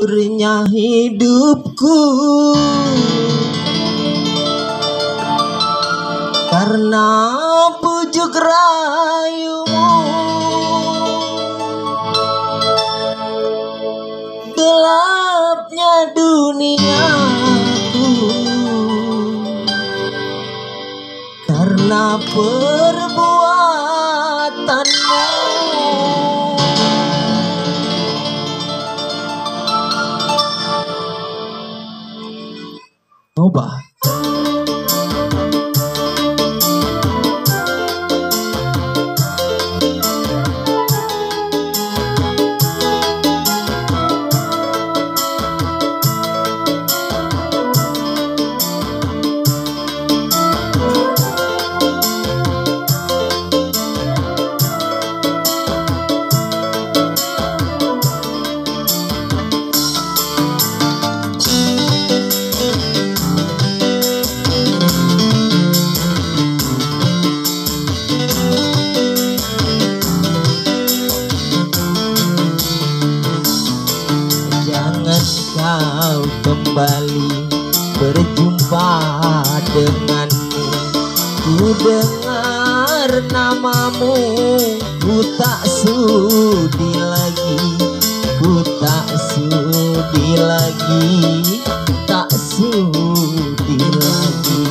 Hancurnya hidupku karena pujuk rayumu. Gelapnya duniaku karena perbuatanmu. Coba kau kembali berjumpa denganmu. Ku dengar namamu, ku tak sudi lagi, ku tak sudi lagi, tak sudi lagi.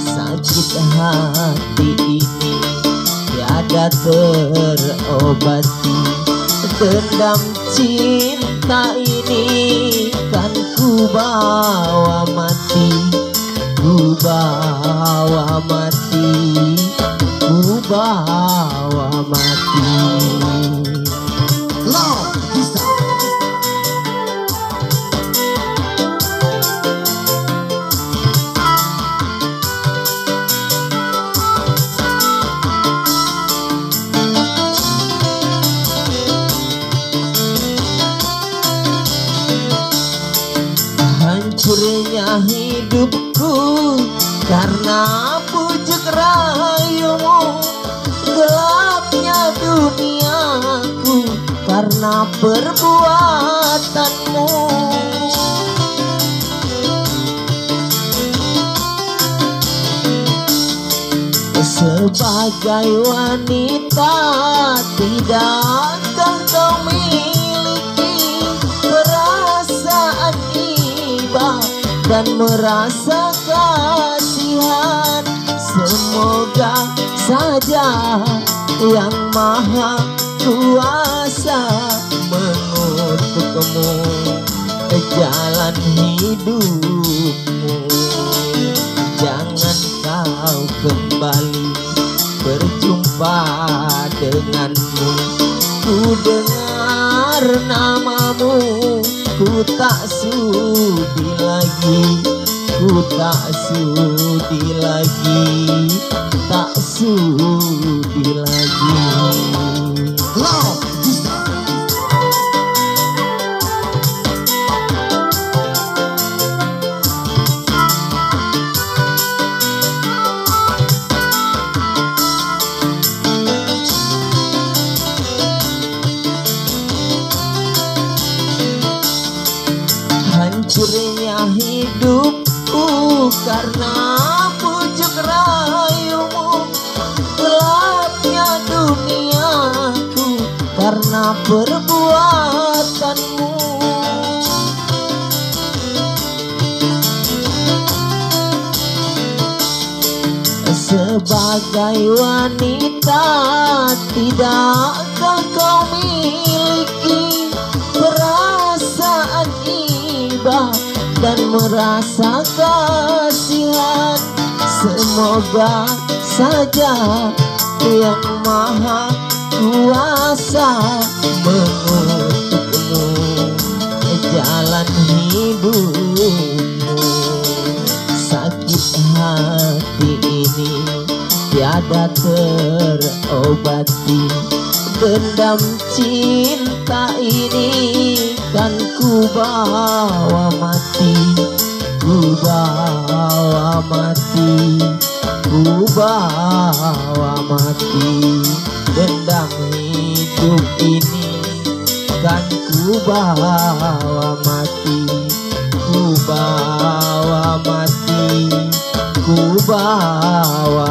Sakit hati ini tiada terobati, dendam cinta ini kan ku bawa mati, ku bawa mati, ku bawa mati. Love bisa. Hancurnya hidupku karena pujuk rayumu. Gelapnya duniaku karena perbuatanmu. Sebagai wanita tidakkah kau miliki perasaan iba dan merasa kasihan? Semoga saja yang maha kuasa mengutukmu jalan hidupmu. Jangan kau kembali berjumpa denganmu. Ku dengar namamu, ku tak sudi lagi, ku tak sudi lagi, tak sudi lagi. Love bisa. Hancurnya hidupku karena pujuk rayumu. Gelapnya duniaku karena perbuatanmu. Sebagai wanita tidakkah kau miliki perasaan iba dan merasa kasihan? Semoga saja yang maha kuasa mengutukmu jalan hidupmu. Sakit hati ini tiada terobati, dendam cinta ini kan ku bawa mati, ku bawa mati, ku bawa mati. Dendam hidup ini kan ku bawa mati, ku bawa mati, ku bawa